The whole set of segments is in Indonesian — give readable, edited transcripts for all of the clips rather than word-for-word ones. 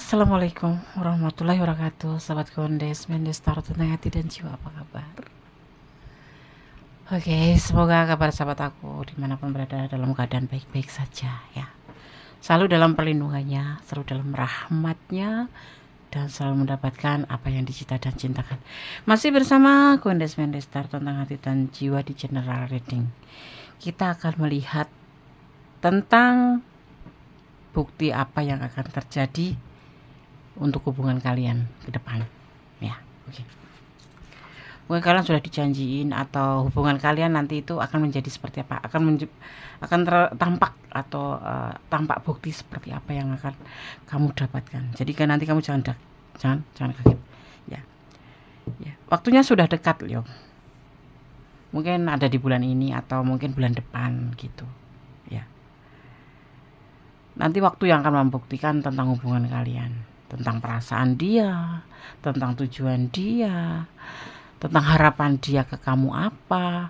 Assalamualaikum warahmatullahi wabarakatuh. Sahabat Kondes, Mendes Tarot tentang hati dan jiwa, apa kabar? Oke, semoga kabar sahabat aku dimanapun berada dalam keadaan baik-baik saja ya. Selalu dalam perlindungannya, selalu dalam rahmatnya, dan selalu mendapatkan apa yang dicita dan cintakan. Masih bersama Kondes Mendes Tarot tentang hati dan jiwa di general reading. Kita akan melihat tentang bukti apa yang akan terjadi untuk hubungan kalian ke depan ya. Oke. Mungkin kalian sudah dijanjiin atau hubungan kalian nanti itu akan menjadi seperti apa, akan tampak atau tampak bukti seperti apa yang akan kamu dapatkan. Jadi kan nanti kamu jangan kaget ya. Waktunya sudah dekat loh, mungkin ada di bulan ini atau mungkin bulan depan gitu ya. Nanti waktu yang akan membuktikan tentang hubungan kalian, tentang perasaan dia, tentang tujuan dia, tentang harapan dia ke kamu apa,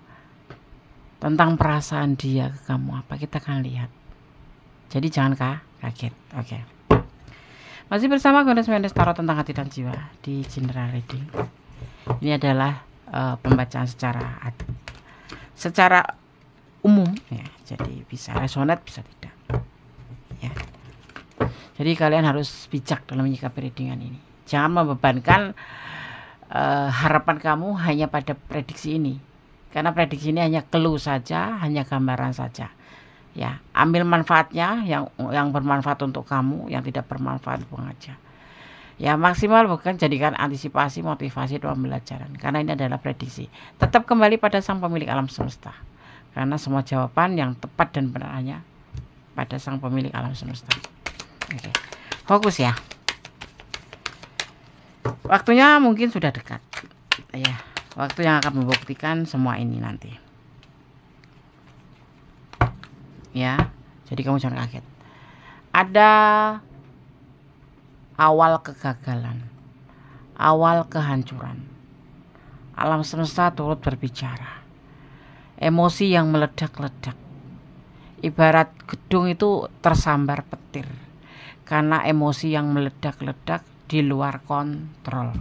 tentang perasaan dia ke kamu apa, kita akan lihat. Jadi jangan kaget. Oke. Masih bersama Kondes Mendes Tarot tentang hati dan jiwa di general reading. Ini adalah pembacaan secara umum ya. Jadi bisa resonate, bisa tidak. Ya. Jadi kalian harus bijak dalam menyikapi readingan ini. Jangan membebankan harapan kamu hanya pada prediksi ini, karena prediksi ini hanya clue saja, hanya gambaran saja. Ya, ambil manfaatnya yang bermanfaat untuk kamu, yang tidak bermanfaat buang aja. Ya, maksimal bukan jadikan antisipasi, motivasi, dan pembelajaran, karena ini adalah prediksi. Tetap kembali pada sang pemilik alam semesta, karena semua jawaban yang tepat dan benar hanya pada sang pemilik alam semesta. Oke. Fokus ya. Waktunya mungkin sudah dekat. Ya, waktu yang akan membuktikan semua ini nanti. Ya, jadi kamu jangan kaget. Ada awal kegagalan, awal kehancuran. Alam semesta turut berbicara. Emosi yang meledak-ledak. Ibarat gedung itu tersambar petir karena emosi yang meledak-ledak di luar kontrol.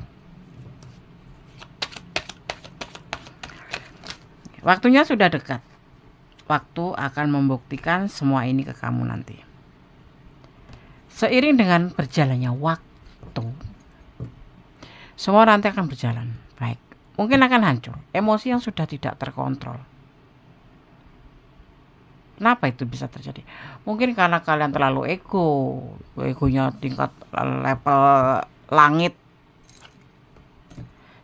Waktunya sudah dekat. Waktu akan membuktikan semua ini ke kamu nanti. Seiring dengan berjalannya waktu, semua nanti akan berjalan baik. Mungkin akan hancur emosi yang sudah tidak terkontrol. Kenapa itu bisa terjadi? Mungkin karena kalian terlalu egonya tingkat level langit,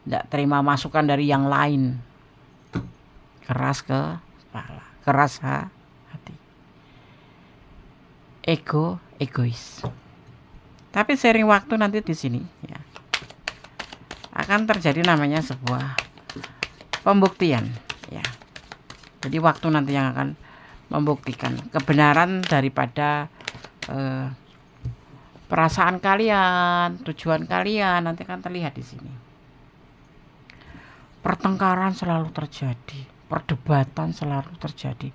tidak terima masukan dari yang lain, keras kepala, keras hati, egois. Tapi sering waktu nanti di sini ya, akan terjadi namanya sebuah pembuktian ya. Jadi waktu nanti yang akan membuktikan kebenaran daripada perasaan kalian, tujuan kalian nanti akan terlihat di sini. Pertengkaran selalu terjadi, perdebatan selalu terjadi.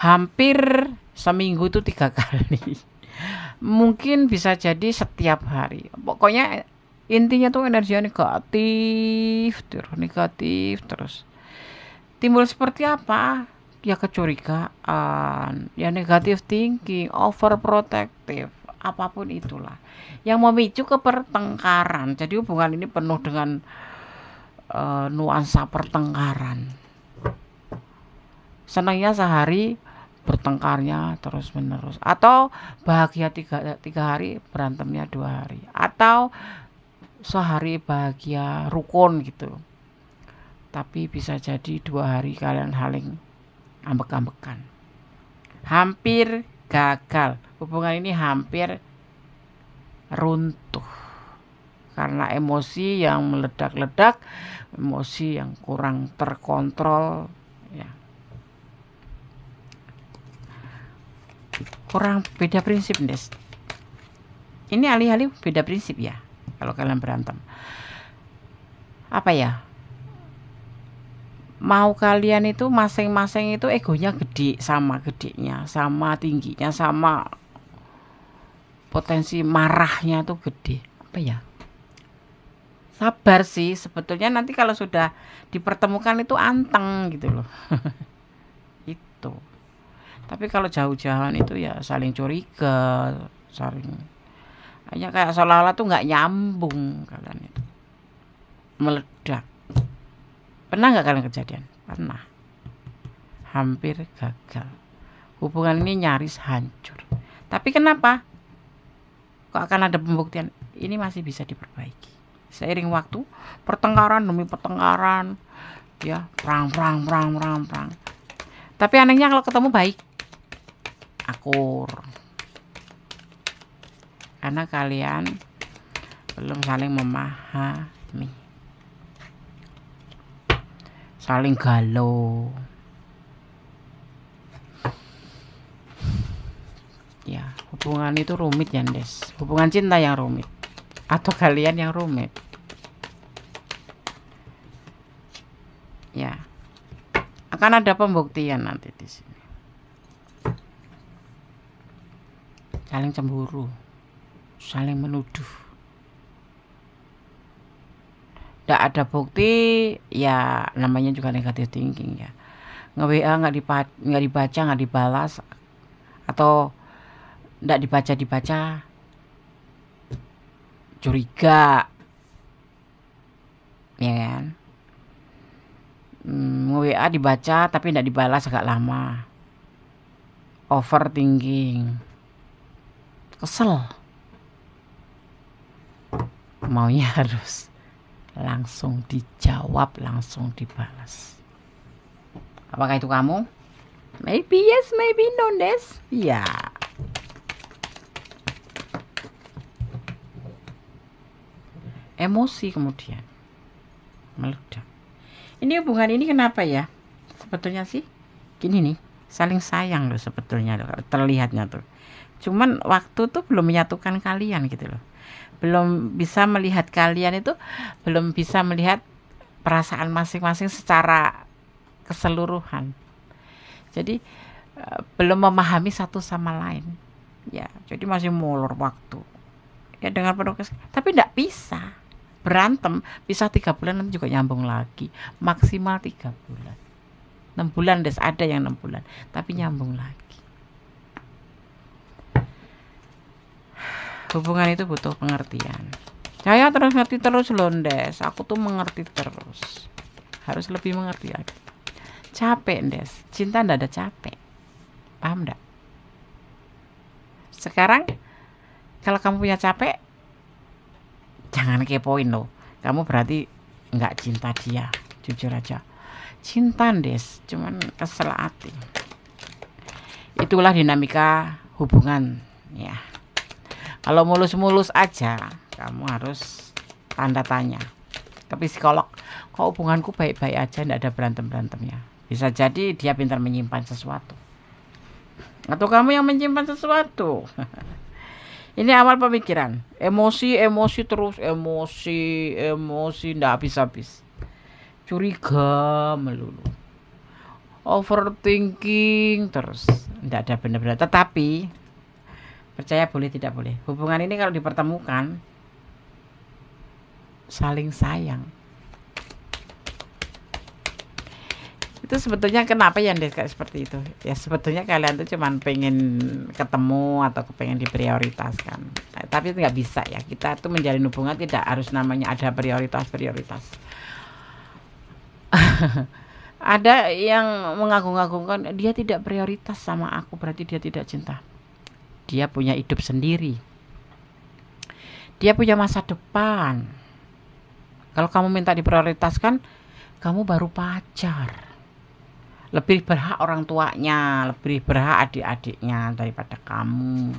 Hampir seminggu itu 3 kali. Mungkin bisa jadi setiap hari. Pokoknya intinya tuh energinya negatif terus. Timbul seperti apa? Ya kecurigaan, ya negatif thinking, overprotective, apapun itulah yang memicu ke pertengkaran. Jadi hubungan ini penuh dengan nuansa pertengkaran. Senangnya sehari, bertengkarnya terus menerus, atau bahagia 3 hari, berantemnya 2 hari, atau sehari bahagia rukun gitu, tapi bisa jadi 2 hari kalian saling ambek-ambekan. Hampir gagal. Hubungan ini hampir runtuh karena emosi yang meledak-ledak, emosi yang kurang terkontrol ya. Kurang beda prinsip, Des. Ini alih-alih beda prinsip ya. Kalau kalian berantem, apa ya? Mau kalian itu masing-masing itu egonya gede, sama gedenya, sama tingginya, sama potensi marahnya tuh gede. Apa ya? Sabar sih sebetulnya, nanti kalau sudah dipertemukan itu anteng gitu loh. Itu. Tapi kalau jauh-jauhan itu ya saling curiga, saling hanya kayak seolah-olah tuh nggak nyambung kalian itu. Meledak. Pernah nggak kalian kejadian? Pernah. Hampir gagal. Hubungan ini nyaris hancur. Tapi kenapa? Kok akan ada pembuktian? Ini masih bisa diperbaiki. Seiring waktu, pertengkaran demi pertengkaran, ya, perang. Tapi anehnya kalau ketemu baik, akur. Karena kalian belum saling memahami, saling galau. Ya, hubungan itu rumit ya, Des. Hubungan cinta yang rumit atau kalian yang rumit. Ya, akan ada pembuktian nanti di sini. Saling cemburu, saling menuduh. Tidak ada bukti, ya namanya juga negative thinking ya. Nge-WA nggak dibaca, nggak dibalas, atau nggak dibaca, curiga, ya kan? Nge-WA dibaca tapi nggak dibalas agak lama, overthinking, kesel, maunya harus langsung dijawab, langsung dibalas. Apakah itu kamu? Maybe yes, maybe no, Des. Ya. Emosi kemudian meledak. Ini hubungan ini kenapa ya? Sebetulnya sih gini nih, saling sayang loh sebetulnya loh, terlihatnya tuh. Cuman waktu tuh belum menyatukan kalian gitu loh. Belum bisa melihat kalian itu, belum bisa melihat perasaan masing-masing secara keseluruhan. Jadi belum memahami satu sama lain. Ya, jadi masih molor waktu. Ya dengan penuh tapi tidak bisa. Berantem bisa 3 bulan nanti juga nyambung lagi, maksimal 3 bulan, 6 bulan Des, ada yang 6 bulan tapi nyambung lagi. Hubungan itu butuh pengertian. Saya terus ngerti terus loh Des, aku tuh mengerti terus, harus lebih mengerti lagi. Capek Des, cinta ndak ada capek, paham ndak? Sekarang kalau kamu punya capek, jangan kepoin loh. Kamu berarti nggak cinta dia. Jujur aja. Cinta Des, cuman kesel hati. Itulah dinamika hubungan ya. Kalau mulus-mulus aja, kamu harus tanda tanya ke psikolog. Kok hubunganku baik-baik aja, nggak ada berantem-berantemnya? Bisa jadi dia pintar menyimpan sesuatu. Atau kamu yang menyimpan sesuatu. Ini awal pemikiran, emosi terus, emosi, ndak habis-habis, curiga melulu, overthinking terus, ndak ada benar-benar. Tetapi percaya boleh tidak boleh, hubungan ini kalau dipertemukan saling sayang. Itu sebetulnya kenapa ya kayak seperti itu ya, sebetulnya kalian tuh cuman pengen ketemu atau pengen diprioritaskan, tapi nggak bisa ya. Kita tuh menjalin hubungan tidak harus namanya ada prioritas. Ada yang mengagung-agungkan, dia tidak prioritas sama aku berarti dia tidak cinta. Dia punya hidup sendiri, dia punya masa depan. Kalau kamu minta diprioritaskan, kamu baru pacar. Lebih berhak orang tuanya, lebih berhak adik-adiknya daripada kamu.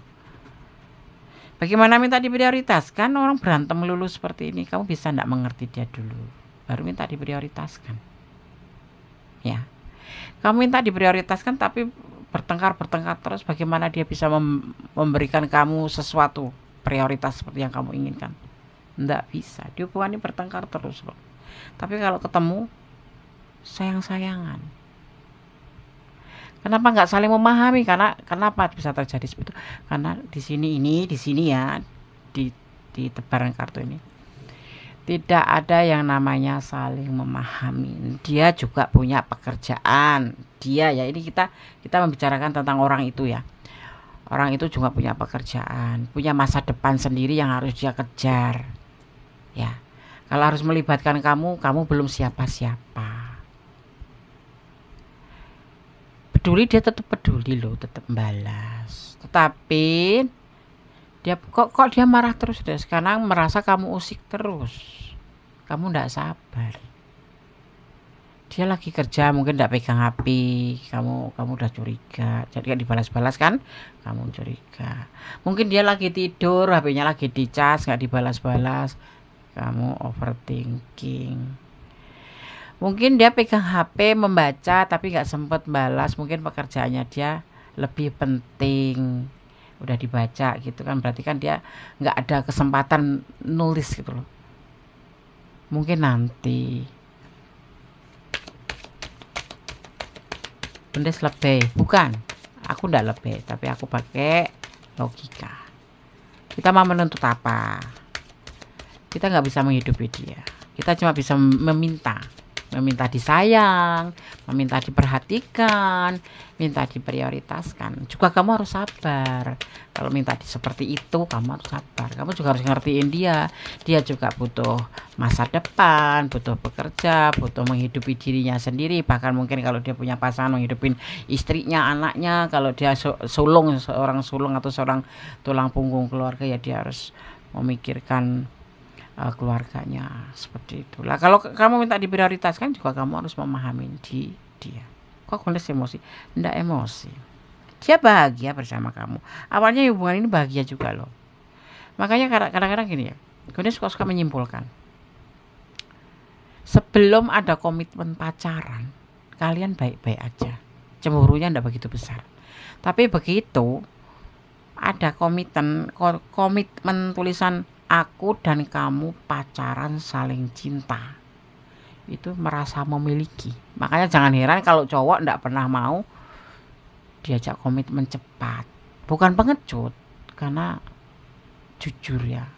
Bagaimana minta diprioritaskan? Orang berantem melulu seperti ini, kamu bisa enggak mengerti dia dulu, baru minta diprioritaskan. Ya, kamu minta diprioritaskan tapi bertengkar terus, bagaimana dia bisa memberikan kamu sesuatu prioritas seperti yang kamu inginkan? Enggak bisa. Di hubungan ini bertengkar terus loh. Tapi kalau ketemu, sayang-sayangan. Kenapa nggak saling memahami? Karena kenapa bisa terjadi seperti itu? Karena di sini ya, di tebaran kartu ini tidak ada yang namanya saling memahami. Dia juga punya pekerjaan. Dia ya, ini kita membicarakan tentang orang itu ya. Orang itu juga punya pekerjaan, punya masa depan sendiri yang harus dia kejar. Ya. Kalau harus melibatkan kamu belum siapa-siapa. Peduli, dia tetap peduli loh, tetap balas. Tetapi dia kok dia marah terus deh, sekarang merasa kamu usik terus, kamu ndak sabar. Dia lagi kerja mungkin ndak pegang HP, kamu udah curiga, jadi kan dibalas-balas kan, kamu curiga. Mungkin dia lagi tidur, HP-nya lagi dicas, nggak dibalas-balas, kamu overthinking. Mungkin dia pegang HP membaca tapi nggak sempet balas, mungkin pekerjaannya dia lebih penting, udah dibaca gitu kan, berarti kan dia nggak ada kesempatan nulis gitu loh. Mungkin nanti Bundes lebih, bukan, aku ndak lebih, tapi aku pakai logika. Kita mau menuntut apa? Kita nggak bisa menghidupi dia, kita cuma bisa meminta disayang, meminta diperhatikan, minta diprioritaskan. Juga kamu harus sabar. Kalau minta seperti itu, kamu harus sabar. Kamu juga harus ngertiin dia. Dia juga butuh masa depan, butuh bekerja, butuh menghidupi dirinya sendiri. Bahkan mungkin kalau dia punya pasangan, menghidupin istrinya, anaknya. Kalau dia seorang sulung atau seorang tulang punggung keluarga, ya dia harus memikirkan keluarganya, seperti itulah. Kalau kamu minta diprioritaskan, juga kamu harus memahami dia. Kok Gondes emosi? Ndak emosi, dia bahagia bersama kamu. Awalnya hubungan ini bahagia juga loh. Makanya kadang-kadang gini ya, Gondes suka menyimpulkan, sebelum ada komitmen pacaran, kalian baik-baik aja, cemburunya ndak begitu besar. Tapi begitu ada komitmen tulisan aku dan kamu pacaran saling cinta, itu merasa memiliki. Makanya jangan heran kalau cowok ndak pernah mau diajak komitmen cepat. Bukan pengecut, karena jujur ya,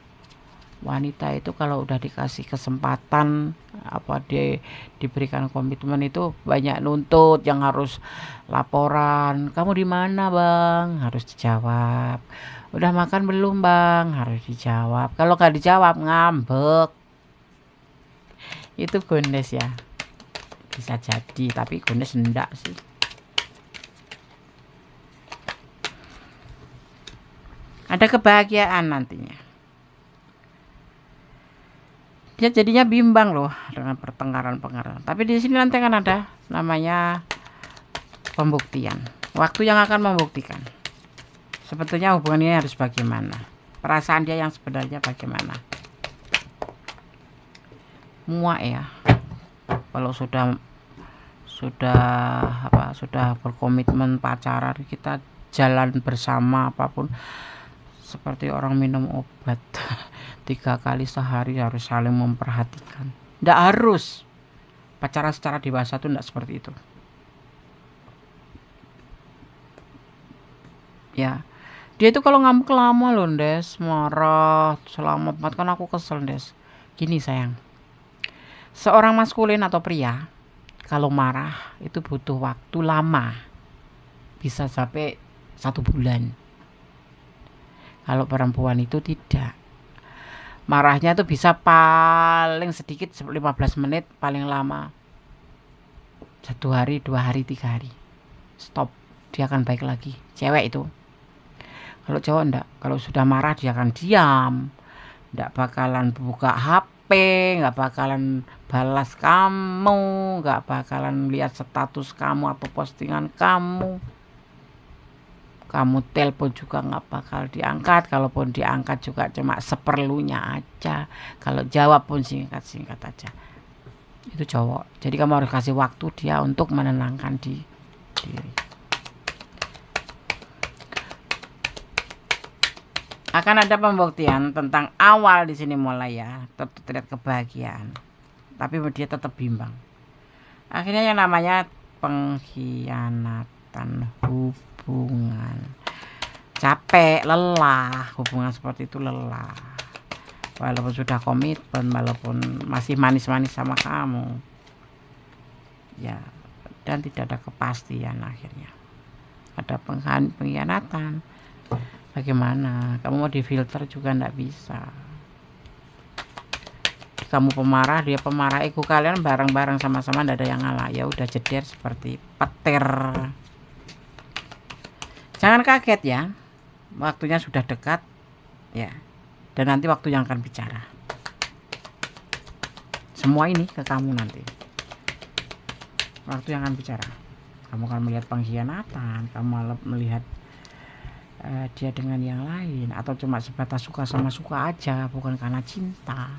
wanita itu kalau udah dikasih kesempatan, dia diberikan komitmen itu banyak nuntut, yang harus laporan, kamu di mana bang, harus dijawab. Udah makan belum bang, harus dijawab. Kalau nggak dijawab ngambek. Itu Gondes ya, bisa jadi, tapi Gondes enggak sih. Ada kebahagiaan nantinya. Dia jadinya bimbang loh dengan pertengkaran. Tapi di sini nanti akan ada namanya pembuktian. Waktu yang akan membuktikan sebetulnya hubungannya harus bagaimana, perasaan dia yang sebenarnya bagaimana. Muak ya, kalau sudah berkomitmen pacaran, kita jalan bersama apapun seperti orang minum obat 3 kali sehari, harus saling memperhatikan. Nggak harus pacaran secara dewasa tuh, nggak seperti itu ya. Dia itu kalau ngambek lama loh Des, marah selama banget, kan aku kesel Des. Gini sayang, seorang maskulin atau pria kalau marah itu butuh waktu lama, bisa sampai 1 bulan. Kalau perempuan itu tidak, marahnya itu bisa paling sedikit 15 menit, paling lama 1 hari, 2 hari, 3 hari, stop, dia akan baik lagi. Cewek itu. Kalau cowok enggak, kalau sudah marah dia akan diam, enggak bakalan buka HP, enggak bakalan balas kamu, enggak bakalan lihat status kamu atau postingan kamu. Kamu telepon juga enggak bakal diangkat, kalaupun diangkat juga cuma seperlunya aja. Kalau jawab pun singkat-singkat aja. Itu cowok. Jadi kamu harus kasih waktu dia untuk menenangkan diri. Akan ada pembuktian tentang awal di sini mulai ya, terlihat kebahagiaan, tapi dia tetap bimbang. Akhirnya yang namanya pengkhianatan. pengkhianatan hubungan. Capek, lelah, hubungan seperti itu lelah. Walaupun sudah komitmen, walaupun masih manis-manis sama kamu, ya, dan tidak ada kepastian, akhirnya ada pengkhianatan. Bagaimana? Kamu mau difilter juga ndak bisa. Kamu pemarah, dia pemarah, ego kalian bareng-bareng sama-sama, ndak ada yang ngalah. Ya udah jeder seperti petir. Jangan kaget ya, waktunya sudah dekat ya, dan nanti waktu yang akan bicara semua ini ke kamu. Nanti waktu yang akan bicara, kamu akan melihat pengkhianatan, kamu malah melihat dia dengan yang lain, atau cuma sebatas suka sama suka aja, bukan karena cinta.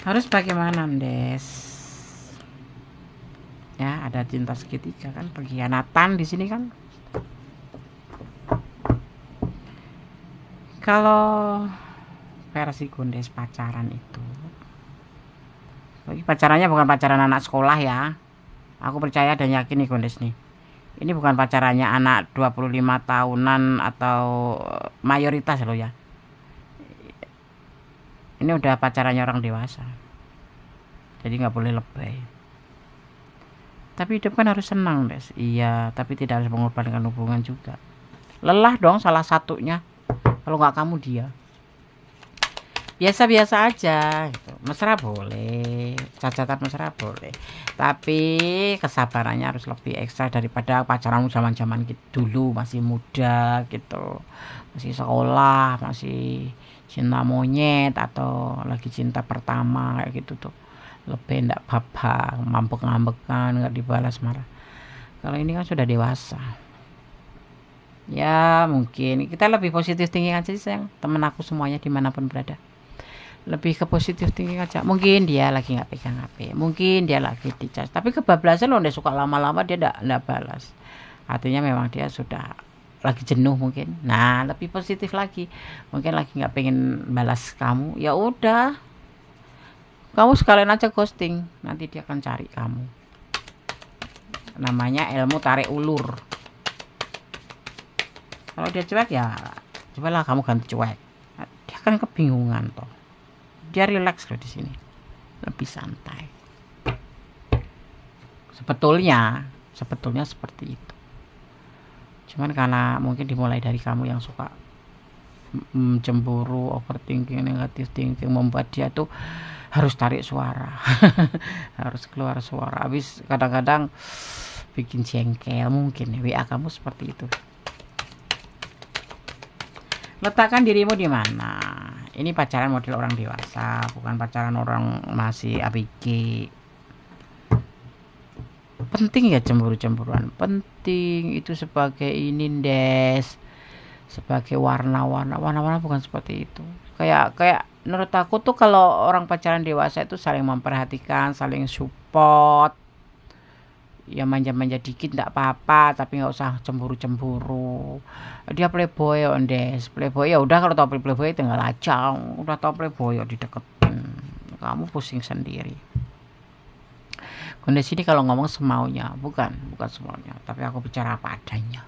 Harus bagaimana, Des? Ya, ada cinta segitiga kan, pengkhianatan di sini kan. Kalau versi Gondes pacaran itu, bagi pacarannya bukan pacaran anak sekolah ya. Aku percaya dan yakin nih Gondes nih, ini bukan pacarannya anak 25 tahunan atau mayoritas loh ya. Ini udah pacarannya orang dewasa, jadi nggak boleh lebay. Tapi hidup kan harus senang, Des. Iya, tapi tidak harus mengorbankan hubungan juga. Lelah dong salah satunya. Kalau nggak kamu, dia. Biasa-biasa aja gitu. Mesra boleh, cacatan mesra boleh. Tapi kesabarannya harus lebih ekstra daripada pacaran zaman-zaman gitu dulu, masih muda gitu. Masih sekolah, masih cinta monyet atau lagi cinta pertama kayak gitu tuh. Lebih ndak apa-apa, ngambek-ngambekan, nggak dibalas marah. Kalau ini kan sudah dewasa, ya mungkin kita lebih positif thinking aja sih sayang. Temen aku semuanya dimanapun berada, lebih ke positif thinking aja. Mungkin dia lagi nggak pegang HP, mungkin dia lagi di charge, tapi kebablasan loh, dia suka lama-lama dia ndak balas, artinya memang dia sudah lagi jenuh mungkin. Nah, lebih positif lagi, mungkin lagi nggak pengen balas kamu, ya udah, kamu sekalian aja ghosting, nanti dia akan cari kamu. Namanya ilmu tarik ulur. Kalau dia cuek ya cobalah kamu ganti cuek. Dia kan kebingungan toh. Dia relax loh di sini, lebih santai. Sebetulnya seperti itu. Cuman karena mungkin dimulai dari kamu yang suka cemburu, overthinking, negatif thinking, membuat dia tuh harus tarik suara. Harus keluar suara. Habis kadang-kadang bikin jengkel mungkin. WA kamu seperti itu. Letakkan dirimu di mana. Ini pacaran model orang dewasa, bukan pacaran orang masih ABG. Penting ya cemburu-cemburuan, penting itu sebagai ini, Des, sebagai warna-warna bukan seperti itu. Kayak menurut aku tuh kalau orang pacaran dewasa itu saling memperhatikan, saling support. Ya manja-manja dikit ndak apa-apa, tapi nggak usah cemburu-cemburu. Dia playboy, Des, playboy ya udah, kalau tau playboy tinggal aja. Udah tau playboy ya dideketin, kamu pusing sendiri. Kondisi ini kalau ngomong semaunya, bukan semaunya, tapi aku bicara apa adanya.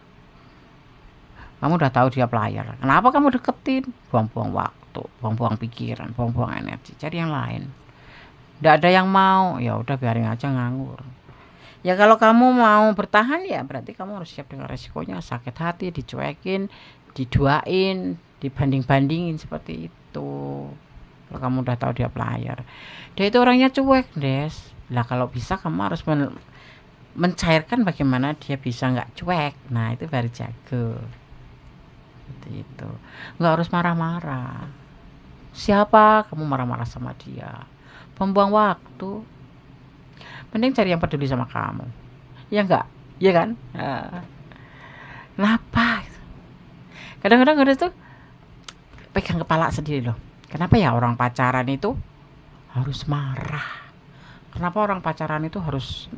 Kamu udah tahu dia player, kenapa kamu deketin? Buang-buang waktu, buang-buang pikiran, buang-buang energi, cari yang lain. Nggak ada yang mau, ya udah biarin aja nganggur. Ya kalau kamu mau bertahan ya berarti kamu harus siap dengan resikonya, sakit hati, dicuekin, diduain, dibanding-bandingin seperti itu. Kalau kamu udah tahu dia player, dia itu orangnya cuek, Des. Lah kalau bisa kamu harus mencairkan bagaimana dia bisa nggak cuek. Nah itu baru jago. Seperti itu. Nggak harus marah-marah. Siapa kamu marah-marah sama dia? Membuang waktu. Mending cari yang peduli sama kamu. Ya enggak? Iya kan? Kenapa? Kadang-kadang udah tuh pegang kepala sendiri loh. Kenapa ya orang pacaran itu harus marah? Kenapa orang pacaran itu harus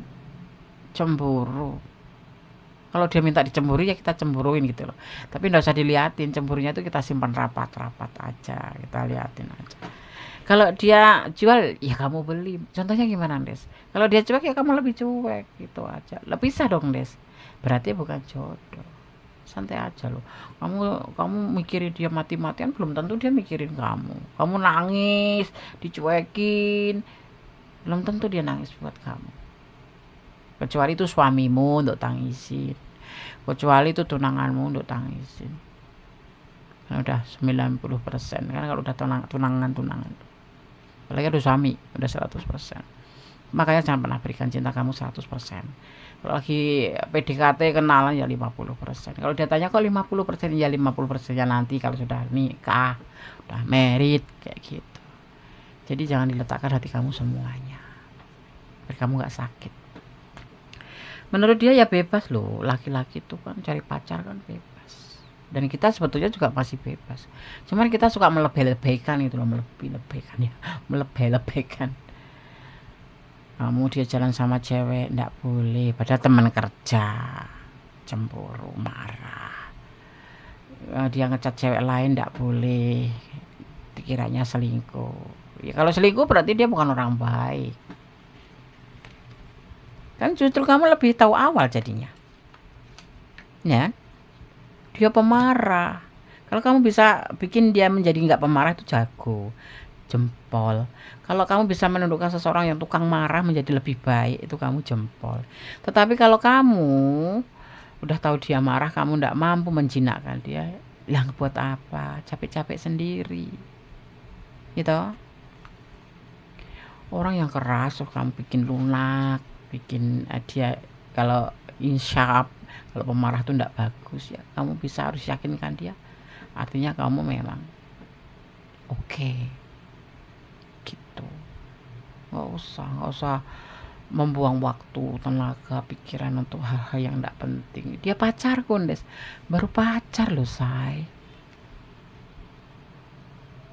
cemburu? Kalau dia minta dicemburu ya kita cemburuin gitu loh. Tapi enggak usah diliatin, cemburunya itu kita simpan rapat-rapat aja, kita liatin aja. Kalau dia jual, ya kamu beli. Contohnya gimana, Des? Kalau dia cuek, ya kamu lebih cuek. Gitu aja. Lebih bisa dong, Des. Berarti bukan jodoh. Santai aja loh. Kamu mikirin dia mati-matian, belum tentu dia mikirin kamu. Kamu nangis, dicuekin, belum tentu dia nangis buat kamu. Kecuali itu suamimu untuk tangisin. Kecuali itu tunanganmu untuk tangisin. Kan udah 90%. Kan kalau udah tunangan. Apalagi ada suami, udah 100%. Makanya jangan pernah berikan cinta kamu 100%. Kalau lagi PDKT kenalan ya 50%. Kalau dia tanya kok 50%, ya 50%-nya nanti kalau sudah nikah, udah married kayak gitu. Jadi jangan diletakkan hati kamu semuanya. Biar kamu gak sakit. Menurut dia ya bebas loh, laki-laki itu kan cari pacar kan bebas. Dan kita sebetulnya juga masih bebas. Cuman kita suka melebih-lebihkan itu loh, melebih-lebihkan ya, melebih-lebihkan. Kamu dia jalan sama cewek ndak boleh, padahal teman kerja, cemburu, marah. Dia ngecat cewek lain ndak boleh, dikiranya selingkuh. Ya kalau selingkuh berarti dia bukan orang baik. Kan justru kamu lebih tahu awal jadinya. Ya, dia pemarah. Kalau kamu bisa bikin dia menjadi nggak pemarah itu jago, jempol. Kalau kamu bisa menundukkan seseorang yang tukang marah menjadi lebih baik, itu kamu jempol. Tetapi kalau kamu udah tahu dia marah, kamu nggak mampu menjinakkan dia, lah buat apa? Capek-capek sendiri. Gitu. Orang yang keras, kamu bikin lunak, bikin dia kalau insya kalau pemarah tuh nggak bagus ya. Kamu bisa harus yakinkan dia. Artinya kamu memang oke. Gitu. Nggak usah membuang waktu, tenaga, pikiran untuk hal-hal yang tidak penting. Dia pacar Des, baru pacar loh say,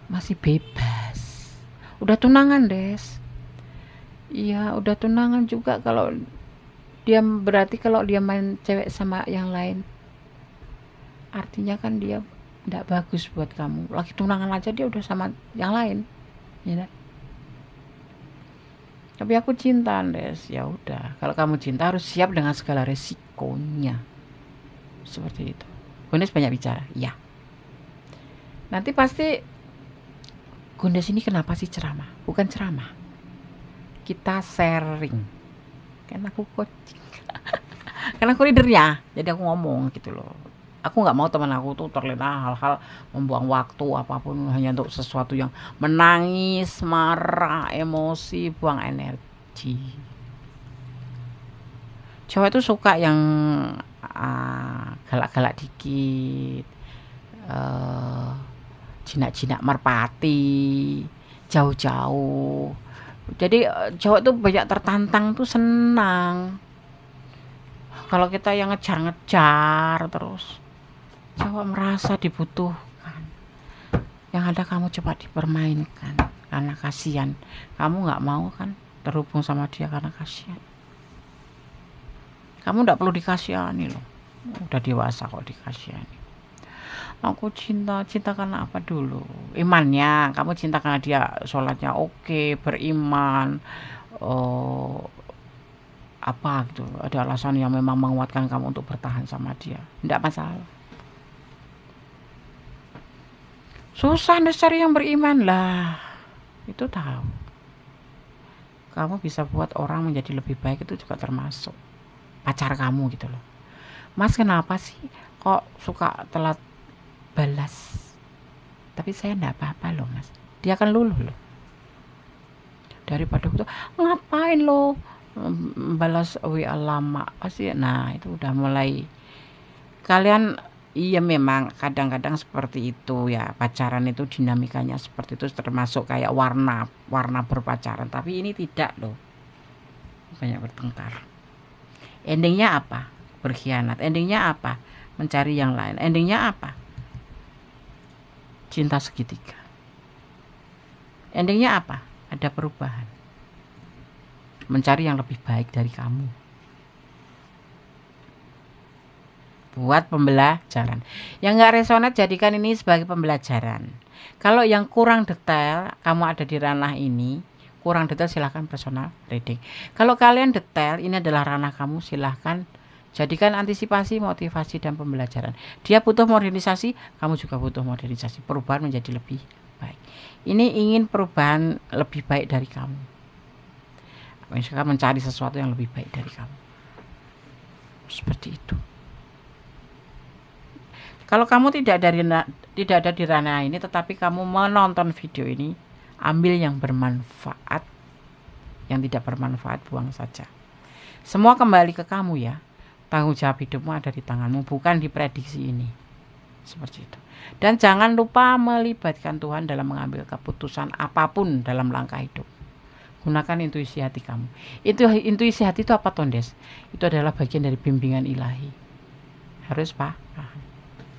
masih bebas. Udah tunangan Des, iya udah tunangan juga. Kalau dia berarti kalau dia main cewek sama yang lain, artinya kan dia tidak bagus buat kamu. Lagi tunangan aja dia udah sama yang lain, ya. Tapi aku cinta Des, ya udah. Kalau kamu cinta harus siap dengan segala resikonya. Seperti itu. Gundes banyak bicara, ya. Nanti pasti Gundes ini kenapa sih ceramah? Bukan ceramah. Kita sharing. Kan aku coaching. Karena aku leadernya, jadi aku ngomong gitu loh. Aku nggak mau teman aku tuh terlena hal-hal membuang waktu apapun hanya untuk sesuatu yang menangis, marah, emosi, buang energi. Cowok itu suka yang galak-galak dikit, jinak-jinak merpati, jauh-jauh. Jadi cowok tuh banyak tertantang tuh senang. Kalau kita yang ngejar-ngejar terus, cowok merasa dibutuhkan. Yang ada kamu coba dipermainkan karena kasihan. Kamu nggak mau kan terhubung sama dia karena kasihan. Kamu nggak perlu dikasihani loh. Udah dewasa kok dikasihani. Aku cinta karena apa dulu? Imannya. Kamu cinta karena dia sholatnya oke, beriman, apa gitu. Ada alasan yang memang menguatkan kamu untuk bertahan sama dia. Nggak masalah. Susah cari yang beriman lah. Itu tahu. Kamu bisa buat orang menjadi lebih baik itu juga termasuk pacar kamu gitu loh. Mas kenapa sih kok suka telat balas? Tapi saya enggak apa-apa loh mas. Dia akan luluh loh. Daripada itu ngapain lo balas WA lama pasti. Nah itu udah mulai kalian. Iya memang kadang-kadang seperti itu ya, pacaran itu dinamikanya seperti itu, termasuk kayak warna berpacaran. Tapi ini tidak loh, banyak bertengkar. Endingnya apa? Berkhianat. Endingnya apa? Mencari yang lain. Endingnya apa? Cinta segitiga. Endingnya apa? Ada perubahan. Mencari yang lebih baik dari kamu. Buat pembelajaran. Yang nggak resonate jadikan ini sebagai pembelajaran. Kalau yang kurang detail, kamu ada di ranah ini, kurang detail silahkan personal reading. Kalau kalian detail, ini adalah ranah kamu, silahkan jadikan antisipasi, motivasi, dan pembelajaran. Dia butuh modernisasi, kamu juga butuh modernisasi. Perubahan menjadi lebih baik. Ini ingin perubahan lebih baik dari kamu. Misalkan mencari sesuatu yang lebih baik dari kamu. Seperti itu. Kalau kamu tidak ada di ranah ini, tetapi kamu menonton video ini, ambil yang bermanfaat. Yang tidak bermanfaat, buang saja. Semua kembali ke kamu ya. Tanggung jawab hidupmu ada di tanganmu, bukan di prediksi ini. Seperti itu. Dan jangan lupa melibatkan Tuhan dalam mengambil keputusan apapun dalam langkah hidup. Gunakan intuisi hati kamu. Intuisi hati itu apa, Tondes? Itu adalah bagian dari bimbingan ilahi. Harus paham.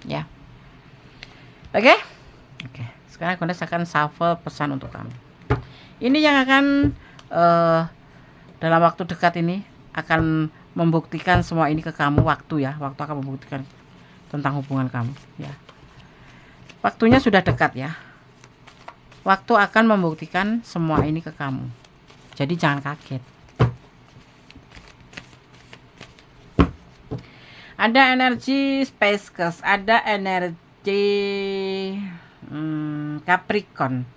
Ya. Oke? Oke. Sekarang Tondes akan shuffle pesan untuk kamu. Ini yang akan dalam waktu dekat ini akan membuktikan semua ini ke kamu. Waktu akan membuktikan tentang hubungan kamu ya. Waktunya sudah dekat ya. Waktu akan membuktikan semua ini ke kamu. Jadi jangan kaget. Ada energi Pisces, ada energi Capricorn,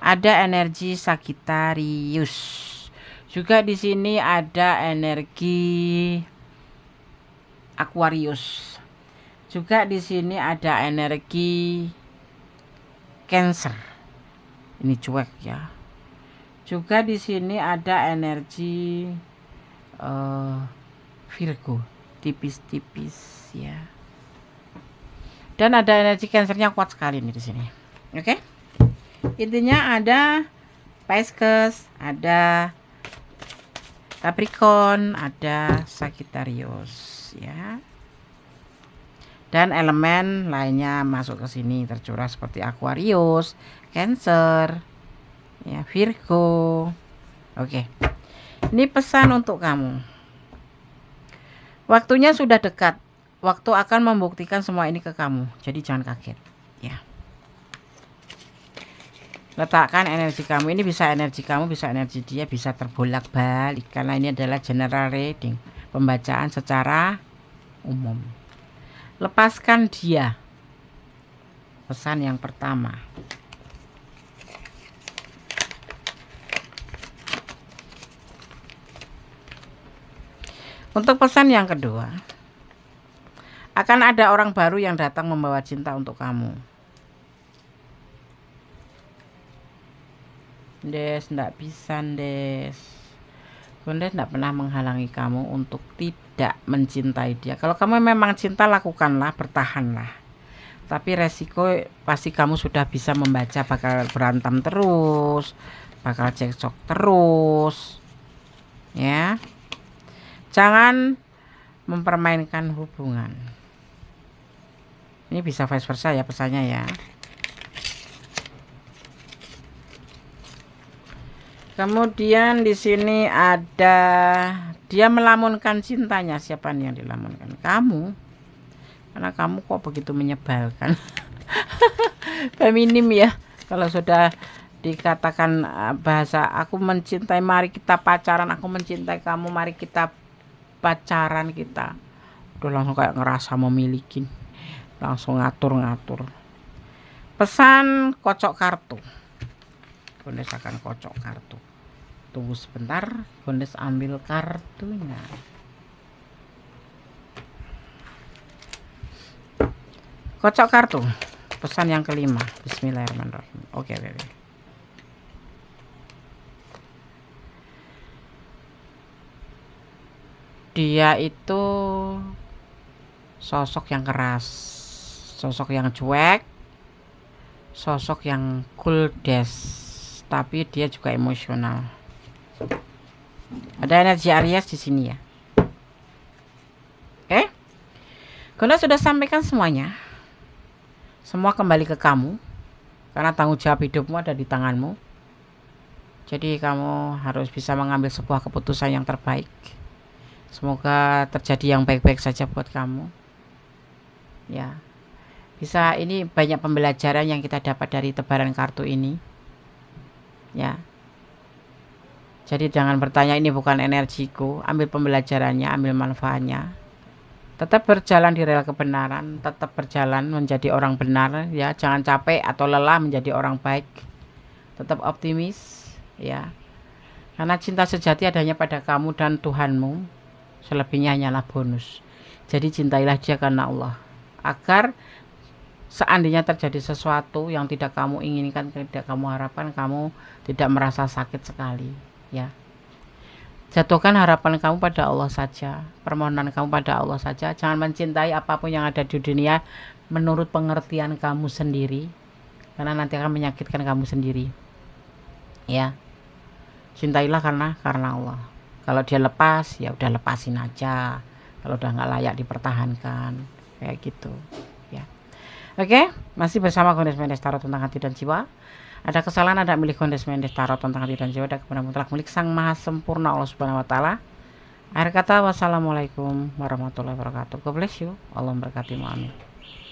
ada energi Sagittarius. Juga di sini ada energi Aquarius. Juga di sini ada energi Cancer. Ini cuek ya. Juga di sini ada energi Virgo, tipis-tipis ya. Dan ada energi Cancernya kuat sekali nih di sini. Oke? Intinya ada Pisces, ada Capricorn, ada Sagittarius ya. Dan elemen lainnya masuk ke sini tercurah seperti Aquarius, Cancer, ya, Virgo. Oke. Ini pesan untuk kamu. Waktunya sudah dekat. Waktu akan membuktikan semua ini ke kamu. Jadi jangan kaget, ya. Letakkan energi kamu, ini bisa energi kamu, bisa energi dia, bisa terbolak-balik karena ini adalah general reading, pembacaan secara umum. Lepaskan dia. Pesan yang pertama. Untuk pesan yang kedua, akan ada orang baru yang datang membawa cinta untuk kamu. Des, ndak bisa, Des. Bunda tidak pernah menghalangi kamu untuk tidak mencintai dia. Kalau kamu memang cinta, lakukanlah, bertahanlah. Tapi resiko pasti kamu sudah bisa membaca, bakal berantem terus, bakal cekcok terus. Ya. Jangan mempermainkan hubungan. Ini bisa vice versa ya pesannya ya. Kemudian di sini ada dia melamunkan cintanya. Siapa nih yang dilamunkan? Kamu. Karena kamu kok begitu menyebalkan. Feminim ya. Kalau sudah dikatakan bahasa aku mencintai, mari kita pacaran, aku mencintai kamu, mari kita pacaran kita. Udah langsung kayak ngerasa memiliki. Langsung ngatur-ngatur. Pesan kocok kartu. Gondes akan kocok kartu. Tunggu sebentar, Gondes ambil kartunya. Kocok kartu. Pesan yang kelima. Bismillahirrahmanirrahim. Oke, oke. Dia itu sosok yang keras, sosok yang cuek, sosok yang cool des, tapi dia juga emosional. Ada energi Aries di sini ya. Oke, Gondes sudah sampaikan semuanya. Semua kembali ke kamu, karena tanggung jawab hidupmu ada di tanganmu. Jadi kamu harus bisa mengambil sebuah keputusan yang terbaik. Semoga terjadi yang baik-baik saja buat kamu. Ya. Bisa, ini banyak pembelajaran yang kita dapat dari tebaran kartu ini, ya. Jadi jangan bertanya ini bukan energiku, ambil pembelajarannya, ambil manfaatnya. Tetap berjalan di rel kebenaran, tetap berjalan menjadi orang benar, ya. Jangan capek atau lelah menjadi orang baik. Tetap optimis, ya. Karena cinta sejati adanya pada kamu dan Tuhanmu. Selebihnya hanyalah bonus. Jadi cintailah dia karena Allah. Agar seandainya terjadi sesuatu yang tidak kamu inginkan, tidak kamu harapkan, kamu tidak merasa sakit sekali, ya. Jatuhkan harapan kamu pada Allah saja, permohonan kamu pada Allah saja. Jangan mencintai apapun yang ada di dunia menurut pengertian kamu sendiri, karena nanti akan menyakitkan kamu sendiri, ya. Cintailah karena Allah. Kalau dia lepas, ya udah lepasin aja. Kalau udah nggak layak dipertahankan, kayak gitu, ya. Oke, masih bersama Gondes Mendes Tarot tentang hati dan jiwa. Ada kesalahan, ada milik Gondes Mendes Tarot tentang hati dan jiwa, ada kebenaran mutlak milik Sang Maha Sempurna Allah Subhanahu wa taala. Akhir kata, wassalamualaikum warahmatullahi wabarakatuh. God bless you. Allah memberkati. Amin.